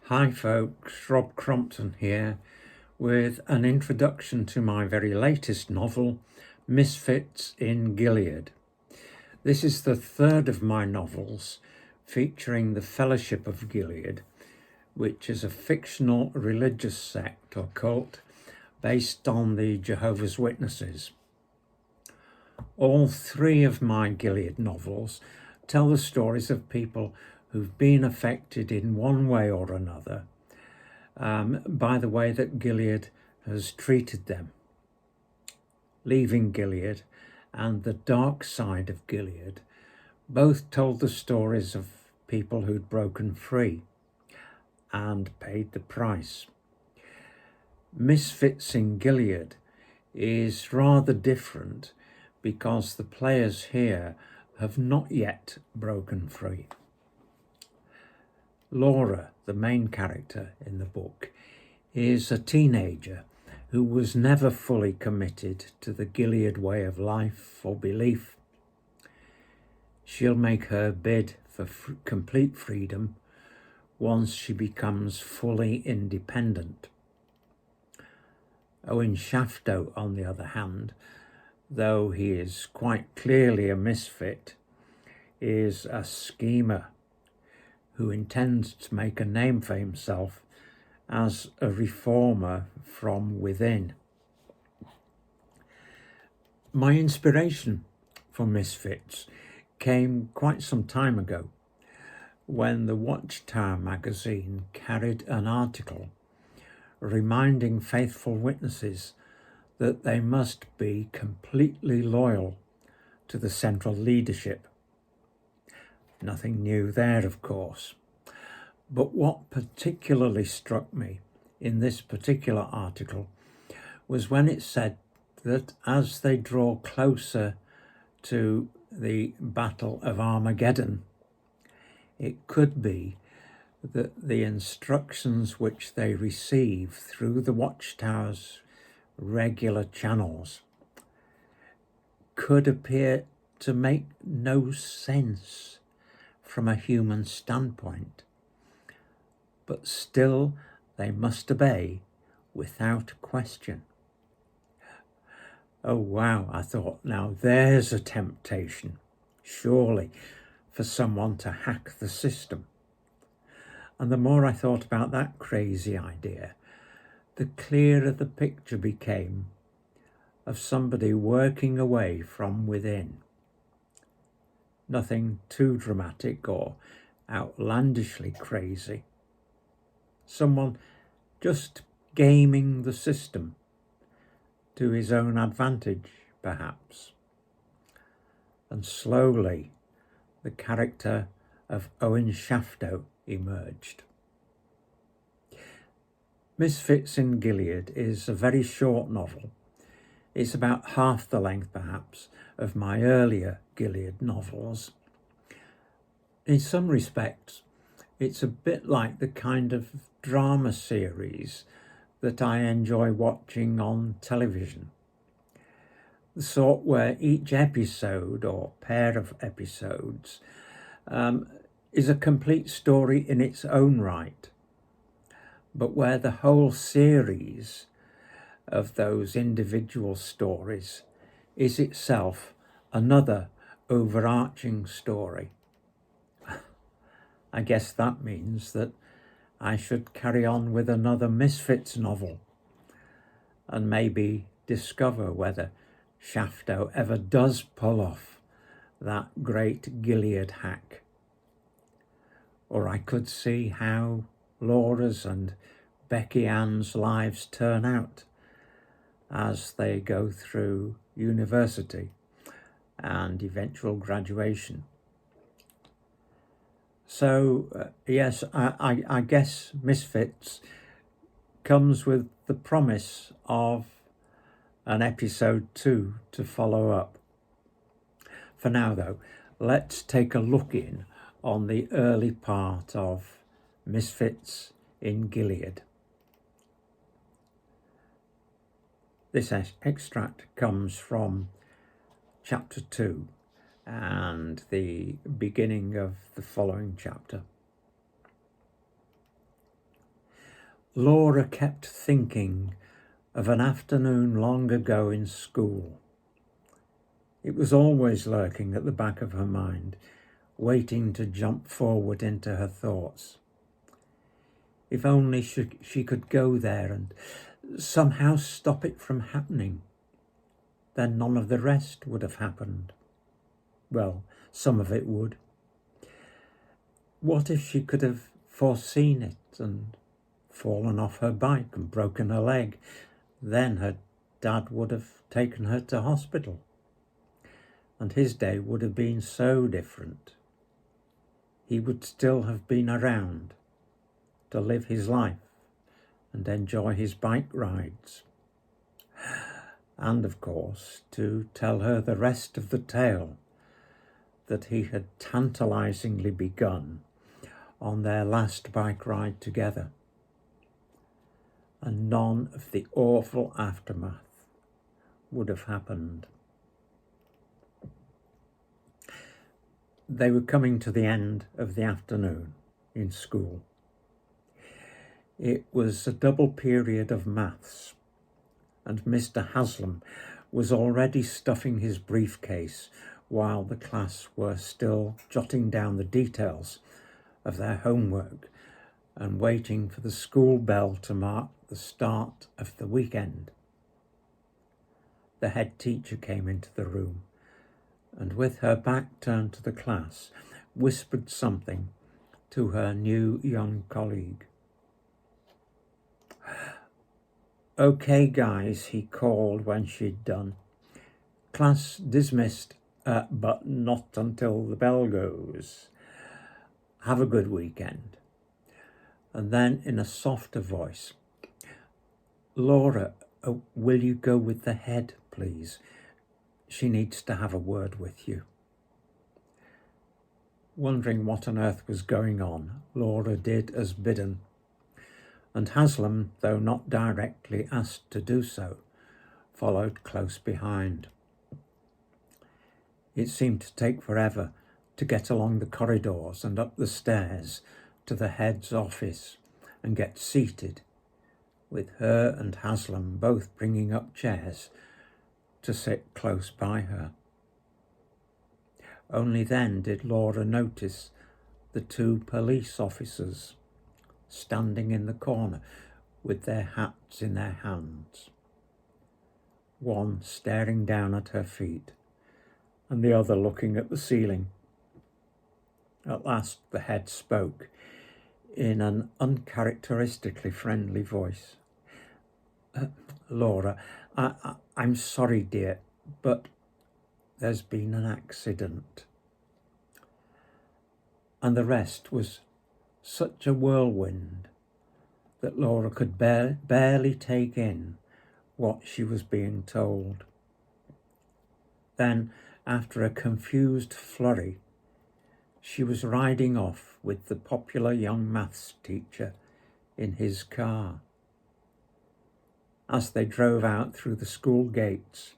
Hi folks, Rob Crompton here with an introduction to my very latest novel, Misfits in Gilead. This is the third of my novels featuring the Fellowship of Gilead, which is a fictional religious sect or cult based on the Jehovah's Witnesses. All three of my Gilead novels tell the stories of people who've been affected in one way or another by the way that Gilead has treated them. Leaving Gilead and The Dark Side of Gilead both told the stories of people who'd broken free and paid the price. Misfits in Gilead is rather different because the players here have not yet broken free. Laura, the main character in the book, is a teenager who was never fully committed to the Gilead way of life or belief. She'll make her bid for complete freedom once she becomes fully independent. Owen Shafto, on the other hand, though he is quite clearly a misfit, is a schemer who intends to make a name for himself as a reformer from within. My inspiration for Misfits came quite some time ago when the Watchtower magazine carried an article reminding faithful witnesses that they must be completely loyal to the central leadership. Nothing new there, of course. But what particularly struck me in this particular article was when it said that as they draw closer to the Battle of Armageddon, it could be that the instructions which they receive through the Watchtower's regular channels could appear to make no sense from a human standpoint, but still they must obey without question. Oh wow, I thought, now there's a temptation, surely, for someone to hack the system. And the more I thought about that crazy idea, the clearer the picture became of somebody working away from within. Nothing too dramatic or outlandishly crazy. Someone just gaming the system to his own advantage, perhaps. And slowly, the character of Owen Shafto emerged. Misfits in Gilead is a very short novel. It's about half the length, perhaps, of my earlier Gilead novels. In some respects, it's a bit like the kind of drama series that I enjoy watching on television. The sort where each episode or pair of episodes is a complete story in its own right, but where the whole series of those individual stories is itself another overarching story. I guess that means that I should carry on with another Misfits novel and maybe discover whether Shafto ever does pull off that great Gilead hack. Or I could see how Laura's and Becky Ann's lives turn out as they go through university and eventual graduation. So yes, I guess Misfits comes with the promise of an episode 2 to follow up. For now though, let's take a look in on the early part of Misfits in Gilead. This extract comes from chapter 2 and the beginning of the following chapter. Laura kept thinking of an afternoon long ago in school. It was always lurking at the back of her mind, waiting to jump forward into her thoughts. If only she could go there and somehow stop it from happening, then none of the rest would have happened. Well, some of it would. What if she could have foreseen it and fallen off her bike and broken her leg? Then her dad would have taken her to hospital, and his day would have been so different. He would still have been around to live his life and enjoy his bike rides. And of course, to tell her the rest of the tale that he had tantalizingly begun on their last bike ride together. And none of the awful aftermath would have happened. They were coming to the end of the afternoon in school. It was a double period of maths, and Mr. Haslam was already stuffing his briefcase while the class were still jotting down the details of their homework and waiting for the school bell to mark the start of the weekend. The head teacher came into the room and, with her back turned to the class, whispered something to her new young colleague. "Okay, guys," he called when she'd done. "Class dismissed, but not until the bell goes. Have a good weekend." And then in a softer voice, "Laura, will you go with the head, please? She needs to have a word with you." Wondering what on earth was going on, Laura did as bidden, and Haslam, though not directly asked to do so, followed close behind. It seemed to take forever to get along the corridors and up the stairs to the head's office and get seated, with her and Haslam both bringing up chairs to sit close by her. Only then did Laura notice the two police officers standing in the corner with their hats in their hands, one staring down at her feet and the other looking at the ceiling. At last the head spoke in an uncharacteristically friendly voice. "Laura, I'm sorry, dear, but there's been an accident." And the rest was such a whirlwind that Laura could barely take in what she was being told. Then, after a confused flurry, she was riding off with the popular young maths teacher in his car. As they drove out through the school gates,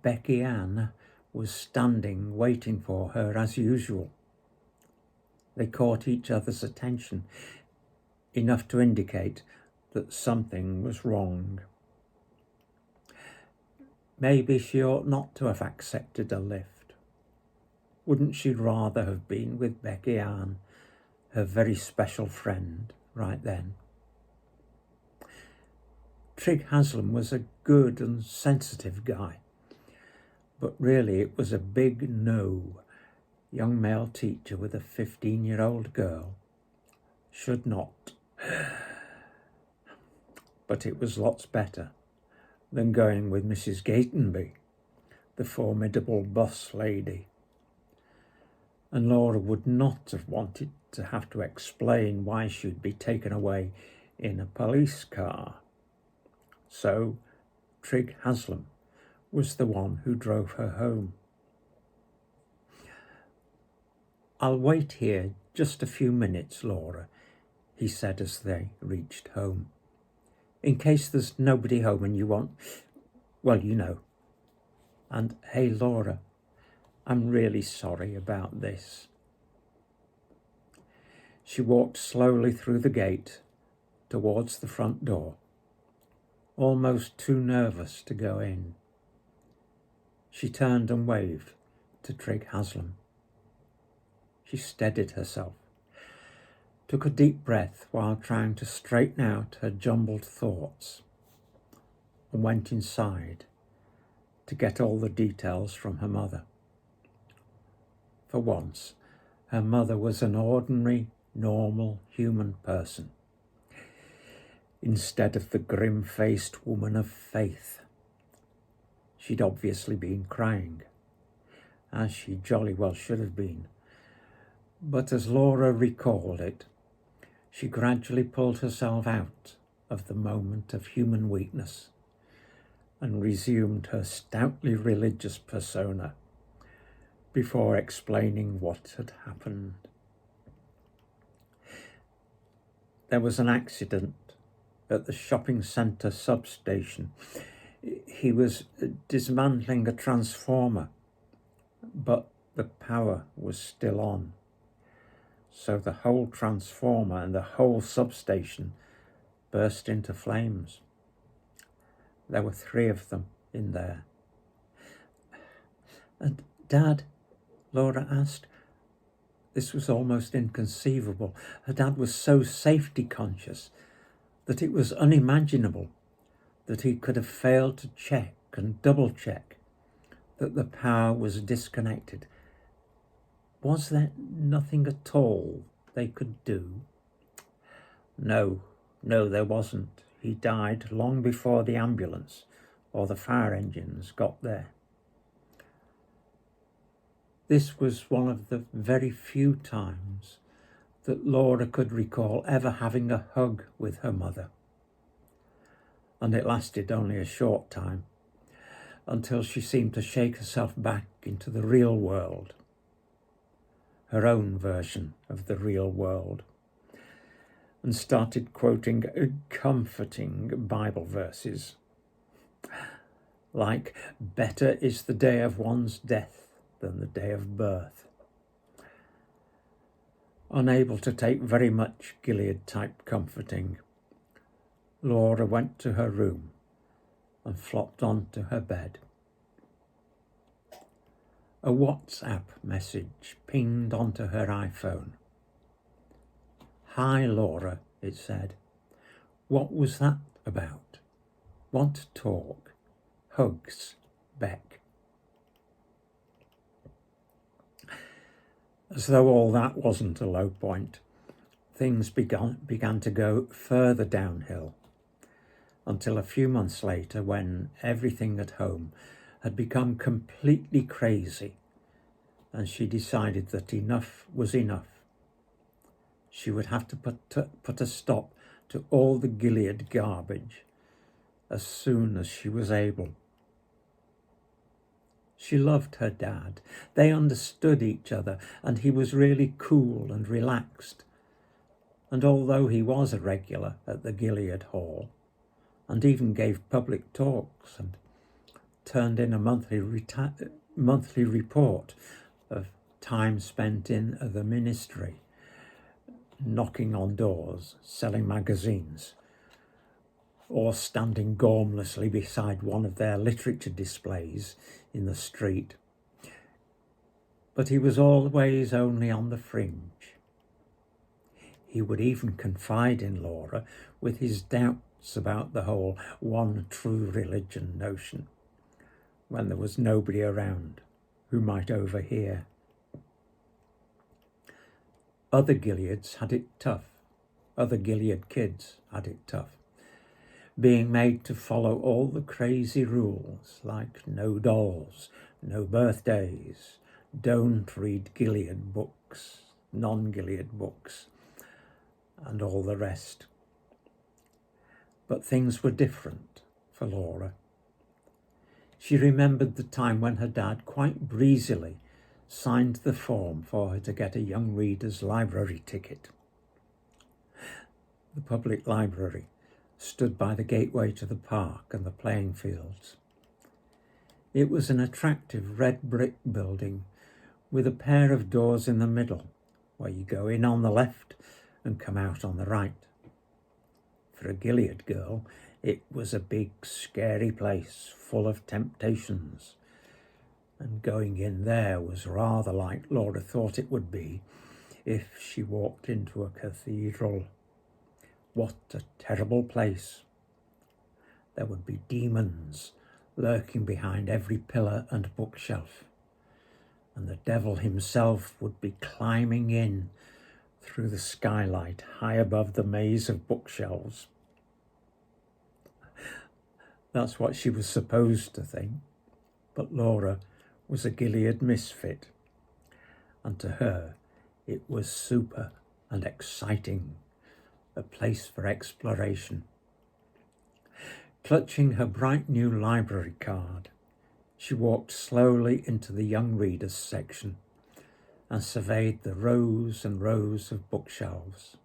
Becky Ann was standing waiting for her as usual. They caught each other's attention, enough to indicate that something was wrong. Maybe she ought not to have accepted a lift. Wouldn't she rather have been with Becky Ann, her very special friend, right then? Trig Haslam was a good and sensitive guy, but really it was a big no. Young male teacher with a 15-year-old girl should not. But it was lots better than going with Mrs. Gatenby, the formidable boss lady. And Laura would not have wanted to have to explain why she'd be taken away in a police car. So Trig Haslam was the one who drove her home. "I'll wait here just a few minutes, Laura," he said as they reached home. "In case there's nobody home and you want, well, you know. And hey, Laura, I'm really sorry about this." She walked slowly through the gate towards the front door, almost too nervous to go in. She turned and waved to Trig Haslam. She steadied herself, took a deep breath while trying to straighten out her jumbled thoughts, and went inside to get all the details from her mother. For once, her mother was an ordinary, normal human person, instead of the grim-faced woman of faith. She'd obviously been crying, as she jolly well should have been, but as Laura recalled it, she gradually pulled herself out of the moment of human weakness and resumed her stoutly religious persona before explaining what had happened. There was an accident at the shopping centre substation. He was dismantling a transformer, but the power was still on. So the whole transformer and the whole substation burst into flames. There were 3 of them in there. "And Dad?" Laura asked. This was almost inconceivable. Her dad was so safety conscious that it was unimaginable that he could have failed to check and double check that the power was disconnected. Was there nothing at all they could do? No, there wasn't. He died long before the ambulance or the fire engines got there. This was one of the very few times that Laura could recall ever having a hug with her mother. And it lasted only a short time, until she seemed to shake herself back into the real world, her own version of the real world, and started quoting comforting Bible verses, like, "Better is the day of one's death than the day of birth." Unable to take very much Gilead-type comforting, Laura went to her room and flopped onto her bed. A WhatsApp message pinged onto her iPhone. "Hi, Laura," it said. "What was that about? Want to talk? Hugs, Beck." As though all that wasn't a low point, things began to go further downhill, until a few months later, when everything at home had become completely crazy and she decided that enough was enough. She would have to put a stop to all the Gilead garbage as soon as she was able. She loved her dad. They understood each other, and he was really cool and relaxed. And although he was a regular at the Gilead Hall, and even gave public talks and turned in a monthly report of time spent in the ministry, knocking on doors, selling magazines, or standing gormlessly beside one of their literature displays in the street. But he was always only on the fringe. He would even confide in Laura with his doubts about the whole one true religion notion, when there was nobody around who might overhear. Other Gileads had it tough. Other Gilead kids had it tough, being made to follow all the crazy rules like no dolls, no birthdays, don't read Gilead books, non-Gilead books, and all the rest. But things were different for Laura. She remembered the time when her dad quite breezily signed the form for her to get a young reader's library ticket. The public library stood by the gateway to the park and the playing fields. It was an attractive red brick building with a pair of doors in the middle, where you go in on the left and come out on the right. For a Gilead girl, it was a big, scary place full of temptations. And going in there was rather like Laura thought it would be if she walked into a cathedral. What a terrible place. There would be demons lurking behind every pillar and bookshelf, and the devil himself would be climbing in through the skylight high above the maze of bookshelves. That's what she was supposed to think, but Laura was a Gilead misfit, and to her it was super and exciting, a place for exploration. Clutching her bright new library card, she walked slowly into the young readers section and surveyed the rows and rows of bookshelves.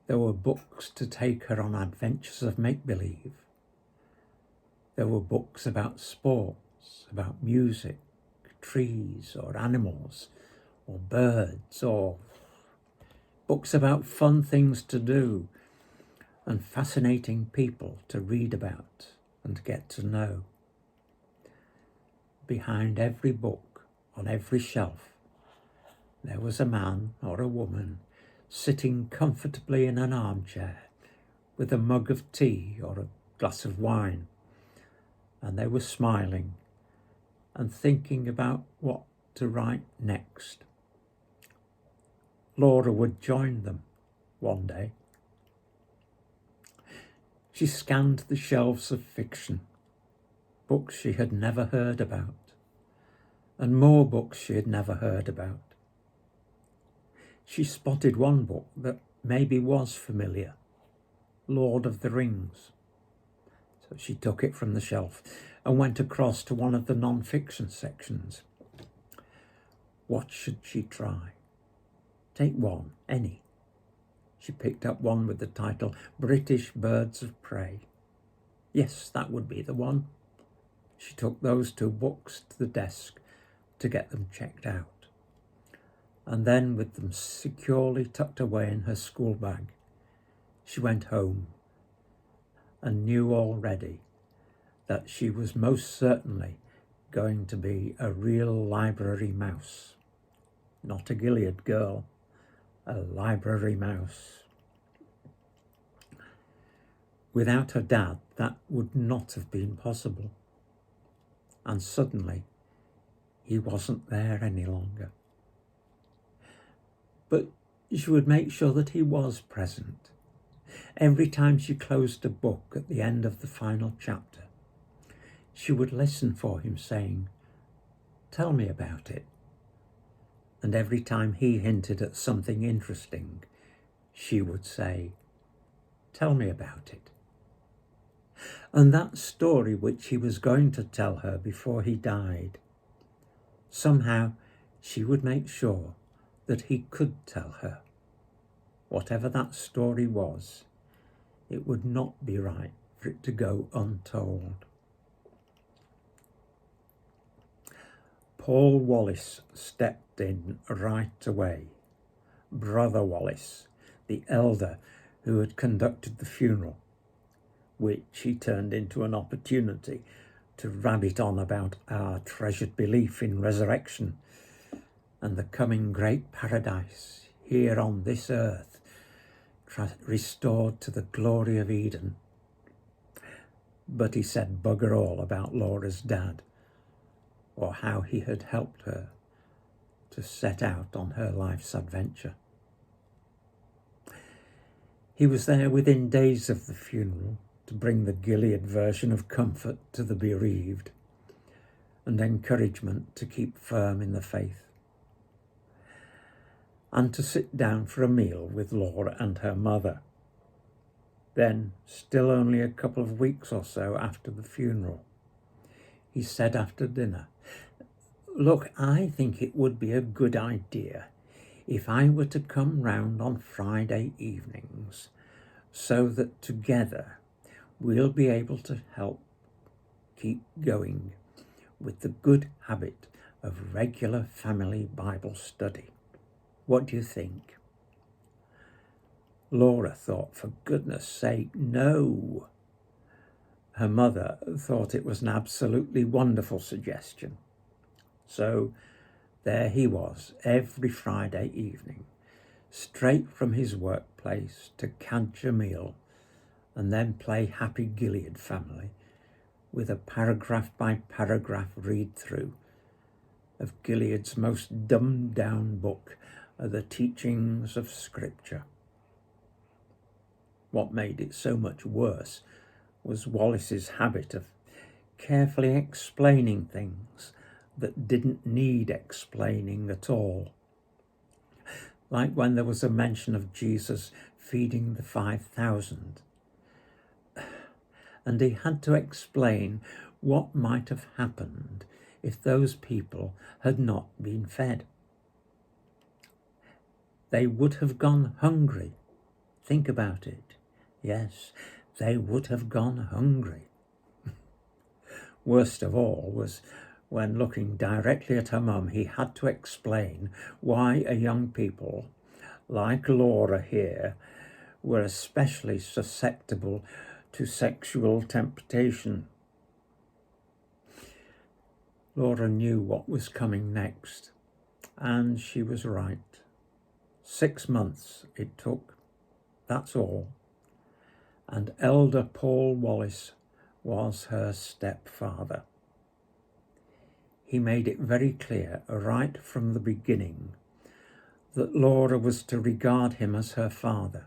There were books to take her on adventures of make-believe. There were books about sports, about music, trees or animals or birds, or books about fun things to do and fascinating people to read about and get to know. Behind every book, on every shelf, there was a man or a woman sitting comfortably in an armchair with a mug of tea or a glass of wine, and they were smiling and thinking about what to write next. Laura would join them one day. She scanned the shelves of fiction, books she had never heard about, and more books she had never heard about. She spotted one book that maybe was familiar, Lord of the Rings. So she took it from the shelf and went across to one of the non-fiction sections. What should she try? Take one, any. She picked up one with the title British Birds of Prey. Yes, that would be the one. She took those two books to the desk to get them checked out. And then, with them securely tucked away in her school bag, she went home and knew already that she was most certainly going to be a real library mouse. Not a Gilead girl, a library mouse. Without her dad, that would not have been possible. And suddenly, he wasn't there any longer. But she would make sure that he was present. Every time she closed a book at the end of the final chapter, she would listen for him saying, "Tell me about it." And every time he hinted at something interesting, she would say, "Tell me about it." And that story which he was going to tell her before he died, somehow she would make sure that he could tell her. Whatever that story was, it would not be right for it to go untold. Paul Wallace stepped in right away. Brother Wallace, the elder who had conducted the funeral, which he turned into an opportunity to rabbit on about our treasured belief in resurrection and the coming great paradise here on this earth, restored to the glory of Eden. But he said bugger all about Laura's dad, or how he had helped her to set out on her life's adventure. He was there within days of the funeral to bring the Gilead version of comfort to the bereaved and encouragement to keep firm in the faith, and to sit down for a meal with Laura and her mother. Then, still only a couple of weeks or so after the funeral, he said after dinner, "Look, I think it would be a good idea if I were to come round on Friday evenings so that together we'll be able to help keep going with the good habit of regular family Bible study. What do you think?" Laura thought, for goodness sake, no. Her mother thought it was an absolutely wonderful suggestion. So there he was every Friday evening, straight from his workplace to catch a meal and then play Happy Gilead Family with a paragraph by paragraph read through of Gilead's most dumbed down book, The Teachings of Scripture. What made it so much worse was Wallace's habit of carefully explaining things that didn't need explaining at all. Like when there was a mention of Jesus feeding the 5,000. And he had to explain what might have happened if those people had not been fed. They would have gone hungry. Think about it. Yes, they would have gone hungry. Worst of all was when, looking directly at her mum, he had to explain why a young people like Laura here were especially susceptible to sexual temptation. Laura knew what was coming next, and she was right. 6 months it took, that's all. And Elder Paul Wallace was her stepfather. He made it very clear right from the beginning that Laura was to regard him as her father,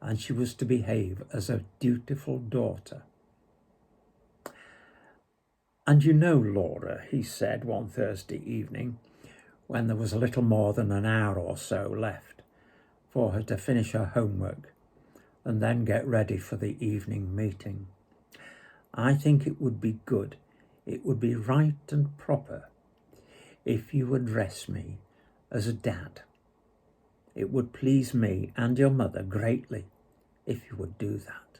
and she was to behave as a dutiful daughter. And you know, Laura, he said one Thursday evening, when there was a little more than an hour or so left for her to finish her homework and then get ready for the evening meeting, I think it would be good, it would be right and proper if you address me as a dad. It would please me and your mother greatly if you would do that.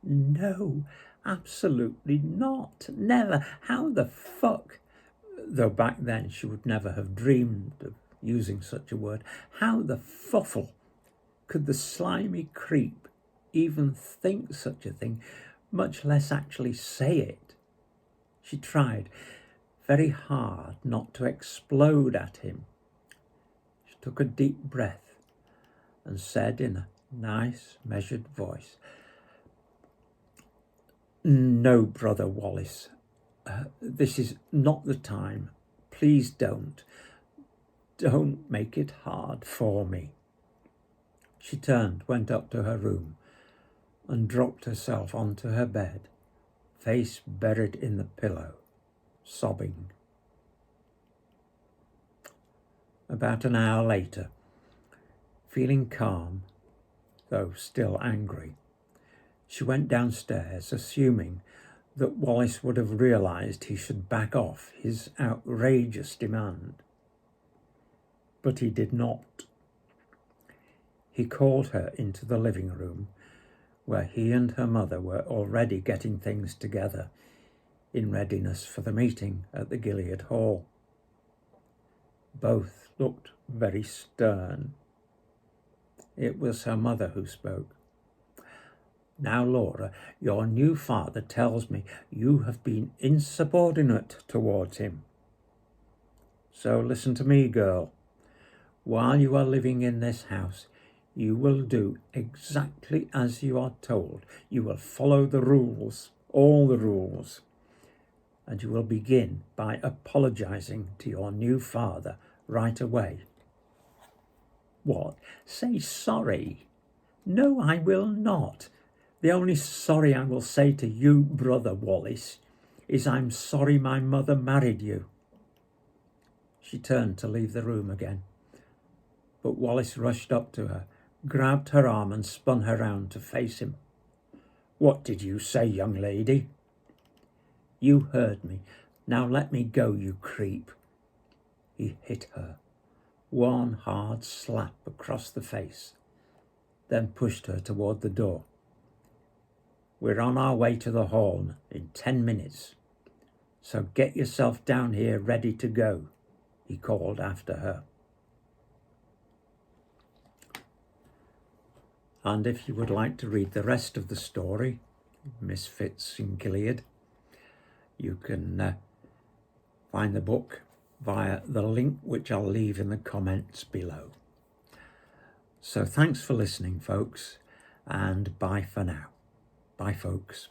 No, absolutely not. Never. How the fuck? Though back then she would never have dreamed of using such a word. How the fuffle could the slimy creep even think such a thing, much less actually say it? She tried very hard not to explode at him. She took a deep breath and said in a nice, measured voice, "No, Brother Wallace, this is not the time. Please don't. Don't make it hard for me." She turned, went up to her room and dropped herself onto her bed, face buried in the pillow, sobbing. About an hour later, feeling calm, though still angry, she went downstairs, assuming that Wallace would have realised he should back off his outrageous demand. But he did not. He called her into the living room, where he and her mother were already getting things together in readiness for the meeting at the Gilead Hall. Both looked very stern. It was her mother who spoke. "Now, Laura, your new father tells me you have been insubordinate towards him. So listen to me, girl. While you are living in this house, you will do exactly as you are told. You will follow the rules, all the rules. And you will begin by apologising to your new father right away." "What? Say sorry?" "No, I will not. The only sorry I will say to you, Brother Wallace, is I'm sorry my mother married you." She turned to leave the room again, but Wallace rushed up to her, grabbed her arm and spun her round to face him. "What did you say, young lady?" "You heard me. Now let me go, you creep." He hit her, one hard slap across the face, then pushed her toward the door. "We're on our way to the hall in 10 minutes, so get yourself down here ready to go," he called after her. And if you would like to read the rest of the story, Misfits in Gilead, you can find the book via the link which I'll leave in the comments below. So thanks for listening, folks, and bye for now. Bye, folks.